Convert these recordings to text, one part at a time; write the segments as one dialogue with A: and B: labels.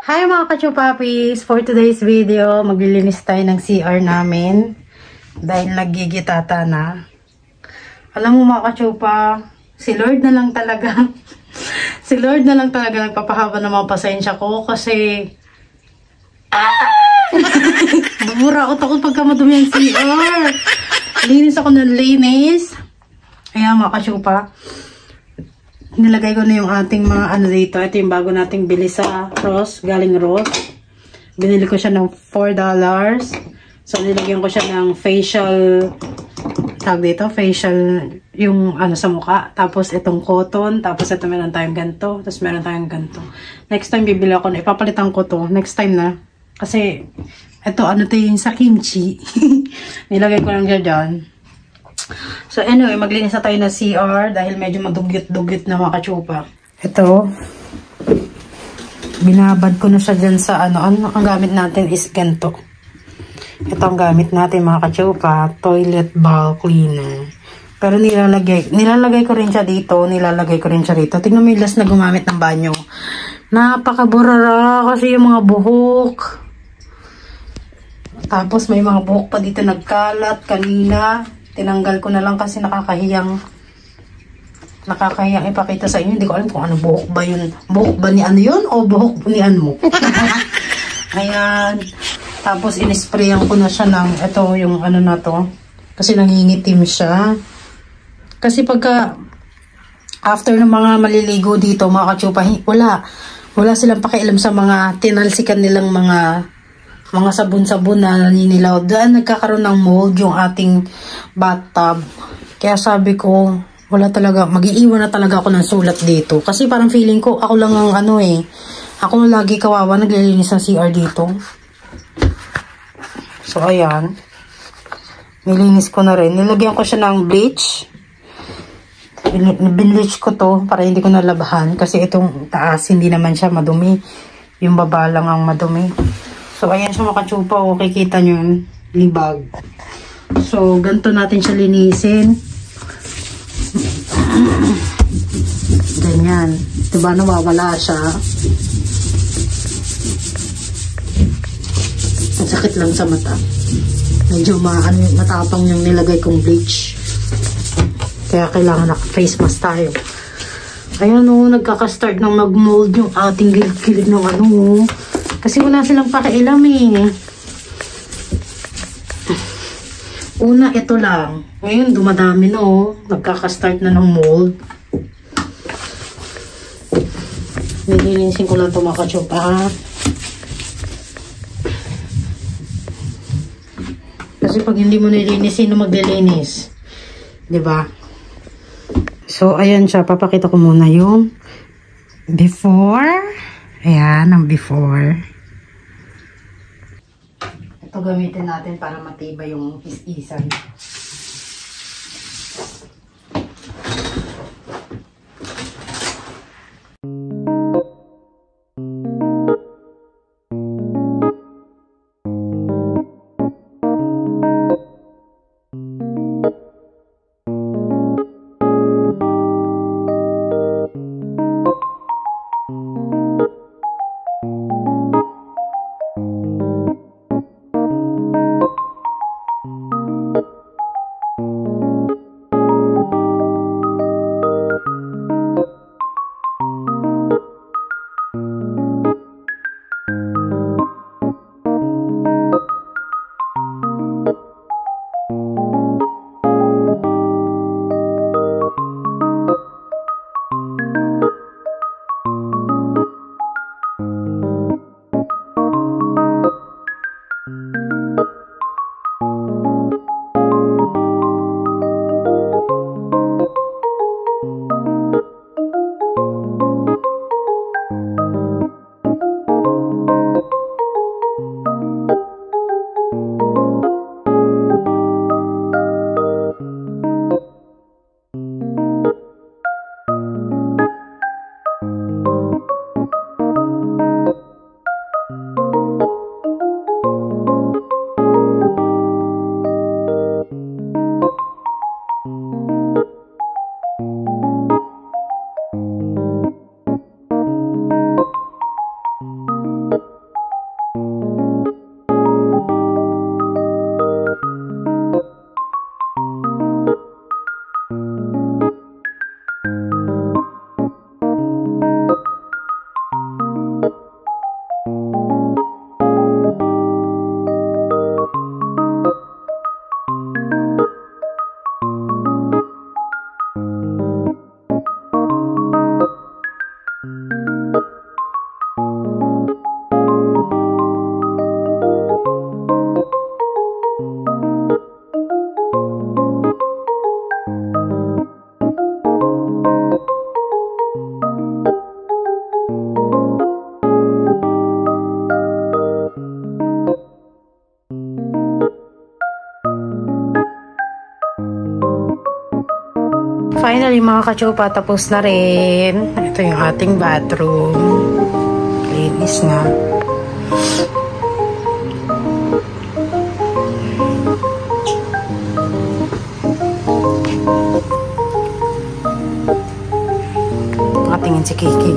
A: Hi mga kachupapis! For today's video, maglilinis tayo ng CR namin dahil nagigitata na. Alam mo mga kachupa, si Lord na lang talaga si Lord na lang talaga nagpapahaba ng mga pasensya ko kasi buburaot ako pagka madumi ang CR. Linis ako ng linis. Ayan mga kachupa, nilagay ko na yung ating mga ano dito. Ito yung bago nating bili sa Ross, galing Ross. Binili ko siya ng $4. So, nilagyan ko siya ng facial, tag dito, facial, yung ano sa mukha. Tapos, itong cotton. Tapos, ito meron tayong ganito. Tapos, meron tayong ganito. Next time, bibili ako na. Ipapalitan ko to. Next time na. Kasi, ito, ano to yung sa kimchi. Nilagay ko lang dyan. So anyway, maglinis na tayo ng CR dahil medyo madugyot-dugyot na mga kachupa. Ito, binabad ko na siya dyan sa ano ang gamit natin is ganito. Ito ang gamit natin mga kachupa, toilet bowl cleaner. Pero nilalagay ko rin siya dito, nilalagay ko rin siya dito. Tingnan mo yung last na gumamit ng banyo. Napakaburara kasi yung mga buhok. Tapos may mga buhok pa dito nagkalat kanina. Tinanggal ko na lang kasi nakakahiyang ipakita sa inyo. Hindi ko alam kung ano buhok ba yun. Buhok ba ni ano yun o buhok ni ano mo? Ayan. Tapos inisprayan ko na siya ng ito yung ano na to. Kasi nangingitim siya. Kasi pagka after ng mga maliligo dito mga kachupa, wala silang pakialam sa mga tinalsikan nilang mga sabon-sabon na naninilaw. Doon nagkakaroon ng mold yung ating bathtub. Kaya sabi ko, wala talaga, mag-iiwan na talaga ako ng sulat dito. Kasi parang feeling ko, ako lang ang ano eh. Ako lagi kawawa, naglilinis ng CR dito. So, ayan. Nilinis ko na rin. Nilagyan ko siya ng bleach. Binleach ko to para hindi ko nalabahan. Kasi itong taas, hindi naman siya madumi. Yung baba lang ang madumi. So, ayan siya mga kachupa. O, kikita nyo yung libag. So, ganito natin siya linisin. Ganyan. Diba, nawawala siya. Ang sakit lang sa mata. Medyo matapang yung nilagay kong bleach. Kaya kailangan naka-face mask tayo. Ayan o, nagkaka-start ng mag-mold yung ating gilid-gilid ng ano o. Kasi wala silang pakialam eh. Una, ito lang. Ngayon, dumadami no. Nagkaka-start na ng mold. Nililinisin ko lang ito mga kachupa. Kasi pag hindi mo nilinisin, sino maglilinis? Diba? So, ayan siya. Papakita ko muna yung before. Ayan, ang before. Ito gamitin natin para matibay yung is-isan. Finally mga kachopa, tapos na rin. Ito yung ating bathroom. Linis na. Nakatingin si Kiki.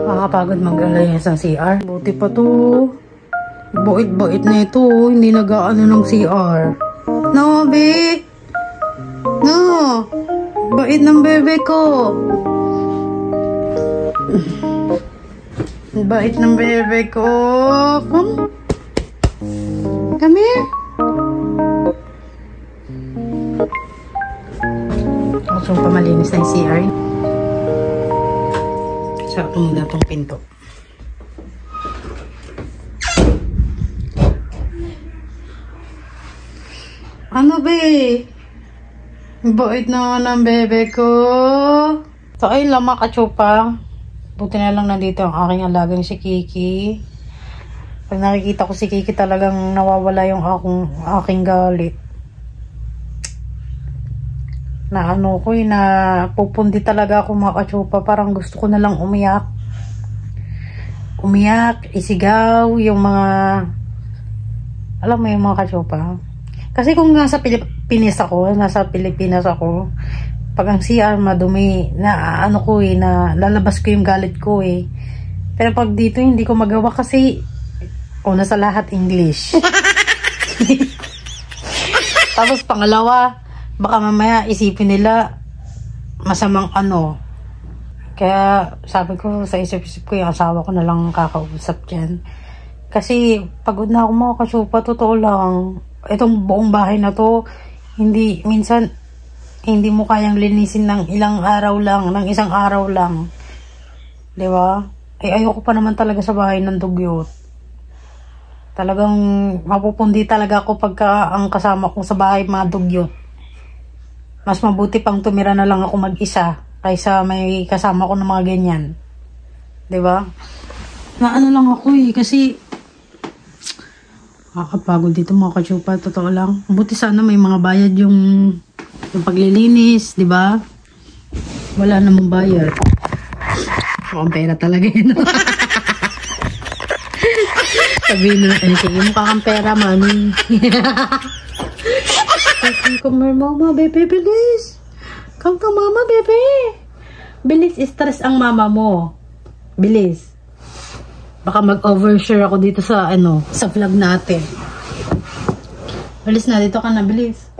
A: Makakapagod mag-alayas ng CR. Buti pa to. Bait-bait na ito. Hindi nag-aano ng CR. No, babe. No. Bait ng bebe ko. Bait ng bebe ko. Come. Come here. So, pamalinis na yung CR. So, tumula itong pinto. Ano ba eh? Bait na ng bebe ko. So, ayun lang mga kachopa. Buti na lang nandito ang aking alagang si Kiki. Pag nakikita ko si Kiki talagang nawawala yung aking galit. Na ano ko na pupundi talaga ako mga kachopa. Parang gusto ko na lang umiyak. Umiyak, isigaw, yung mga alam mo yung mga kachopa. Kasi kung nasa Pilipinas ako, pag ang CR madumi, na ano ko na lalabas ko yung galit ko eh. Pero pag dito hindi ko magawa kasi una sa lahat English. Tapos pangalawa, baka mamaya isipin nila masamang ano. Kaya sabi ko sa isip-isip ko yung asawa ko na lang kakausap dyan. Kasi pagod na ako mga kachopa, totoo lang. Itong buong bahay na to, minsan, hindi mo kayang linisin ng isang araw lang. Diba? Eh, ayoko pa naman talaga sa bahay ng dugyot. Talagang, mapupundi talaga ako pagka ang kasama ko sa bahay mga dugyot. Mas mabuti pang tumira na lang ako mag-isa, kaysa may kasama ko ng mga ganyan. Diba? Na ano lang ako eh, kasi, nakakapagod dito mga kachopa, totoo lang. Buti sana may mga bayad yung paglilinis, di ba? Wala namang bayad. Mukhang pera talaga yun. Sabihin na, sige, mukha kang pera, mami. Come here, mama, bebe, bilis. Come ka, mama, bebe. Bilis, stress ang mama mo. Bilis. Baka mag-overshare ako dito sa sa vlog natin. Bilis na, dito ka na, bilis.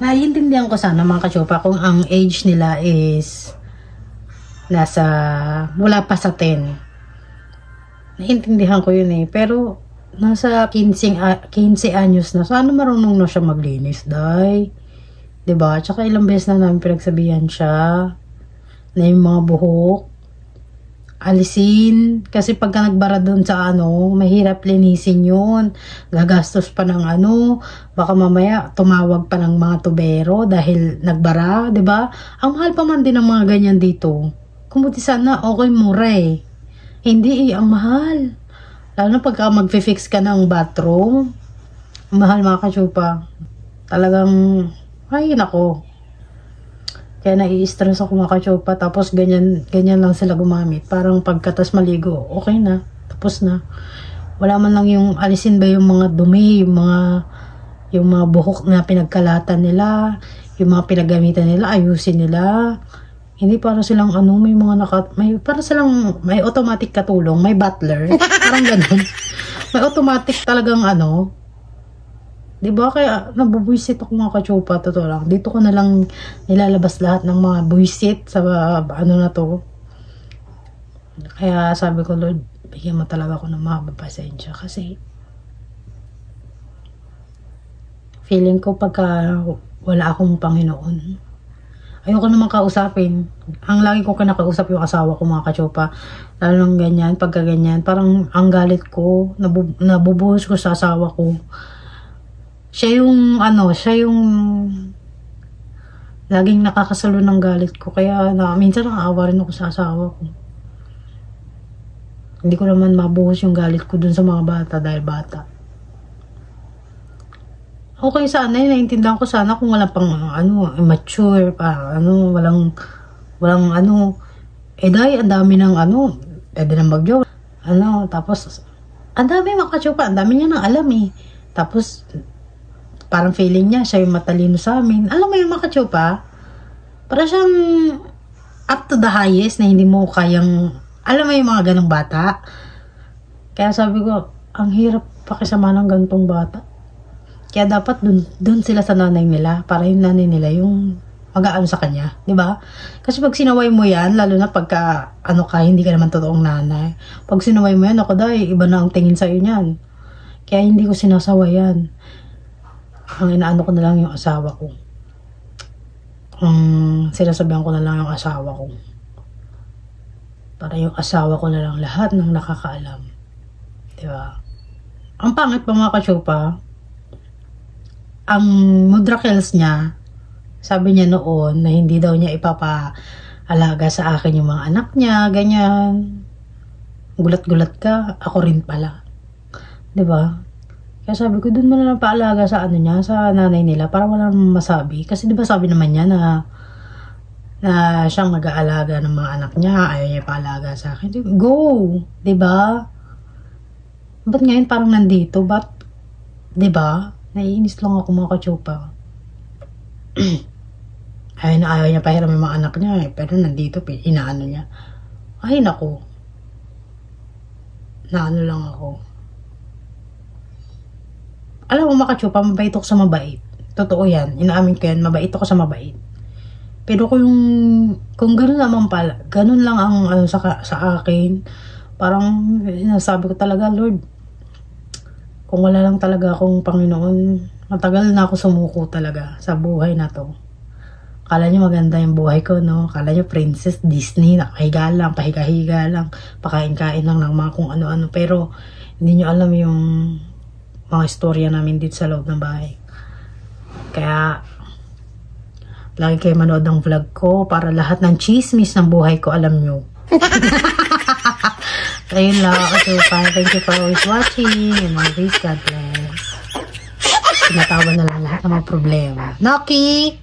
A: Naiintindihan ko sana mga kachopa kung ang age nila is wala pa sa 10. Naiintindihan ko yun eh. Pero nasa 15 anyos na. Sana marunong na siya maglinis, day. Diba? Tsaka ilang beses na namin pinagsabihan siya na yung mga buhok alisin, kasi pagka nagbara doon sa mahirap linisin yun, gagastos pa ng baka mamaya tumawag pa ng mga tubero dahil nagbara, 'di ba? Ang mahal pa man din ng mga ganyan dito. Kumuti sana okay mura eh. Hindi ang mahal. Lalo na pagka magfi-fix ka ng bathroom, mahal mga kachupa. Talagang ay nako. Kaya nai-stress ako mga kachopa, tapos ganyan lang sila gumamit. Parang pagkatas maligo, okay na, tapos na. Wala man lang yung alisin ba yung mga dumi, yung mga buhok na pinagkalatan nila, yung mga pinagamitan nila, ayusin nila. Hindi para silang para silang may automatic katulong, may butler, parang ganun. May automatic talagang diba? Kaya nabubuisit ako mga kachopa, totoo lang. Dito ko na lang nilalabas lahat ng mga buisit sa na to. Kaya sabi ko, Lord, bigyan mo talaga ako ng mga pasensya. Kasi feeling ko pagka wala akong Panginoon, ayoko naman kausapin. Ang lagi ko kinakausap yung asawa ko mga kachopa. Lalo ng ganyan, pagka ganyan, parang ang galit ko, nabubuhos ko sa asawa ko. Siya yung laging nakakasalo ng galit ko. Kaya minsan nakaawa rin ako sa asawa ko. Hindi ko naman mabuhos yung galit ko dun sa mga bata dahil bata. okay sana, naiintindihan ko sana kung wala pang, immature pa, walang, dahil, ang dami ng, pwede na mag-joke, tapos, ang dami makachupa, ang dami niya nang alam eh. Tapos, parang feeling niya, siya yung matalino sa amin. Alam mo yung makachupa, para siyang up to the highest na hindi mo kayang, alam mo yung mga ganong bata. Kaya sabi ko, ang hirap pakisama ng gantong bata. Kaya dapat dun sila sa nanay nila, para yung nanay nila yung mag-aano sa kanya, di ba? Kasi pag sinaway mo yan, lalo na pagka, hindi ka naman totoong nanay. Pag sinaway mo yan, ako dahil, iba na ang tingin sa'yo niyan. Kaya hindi ko sinasaway yan. Ang inaano ko na lang yung asawa ko. Sinasabihan ko na lang yung asawa ko. Para yung asawa ko na lang lahat ng nakakaalam. Di ba? Ang pangit pa mga kachupa, ang mudra kills niya, sabi niya noon na hindi daw niya ipapaalaga sa akin yung mga anak niya, ganyan. Gulat-gulat ka, ako rin pala. 'Di ba? Kaya sabi ko, doon mo na lang paalaga sa niya, sa nanay nila, para wala namang masabi. Kasi 'di ba sabi naman niya na siyang nag-aalaga ng mga anak niya, ayaw niya paalaga sa akin. Go! 'Di ba? Ba't ngayon parang nandito? Ba't? 'Di ba? Naiinis lang ako mga kachupa. Ayaw niya pahiram yung mga anak niya eh. Pero nandito, inaano niya. Ay, naku. Naano lang ako. Alam mo makachupa, mabait ako sa mabait. Totoo yan. Inaamin ko yan, mabait ako sa mabait. Pero kung gano'n naman pala, gano'n lang ang sa akin, parang sabi ko talaga, Lord, kung wala lang talaga akong Panginoon, matagal na ako sumuko talaga sa buhay na to. Kala nyo maganda yung buhay ko, no? Kala nyo Princess Disney, nakahiga lang, pahiga-higa lang, pakain-kain lang ng mga kung ano-ano. Pero, hindi nyo alam yung mga istorya namin dito sa loob ng bahay. Kaya, lagi kayo manood ng vlog ko para lahat ng chismis ng buhay ko alam nyo. Ayun lang ako. Thank you for always watching. And always God bless. Tinatawa na lang lahat ng mga problema. Noki!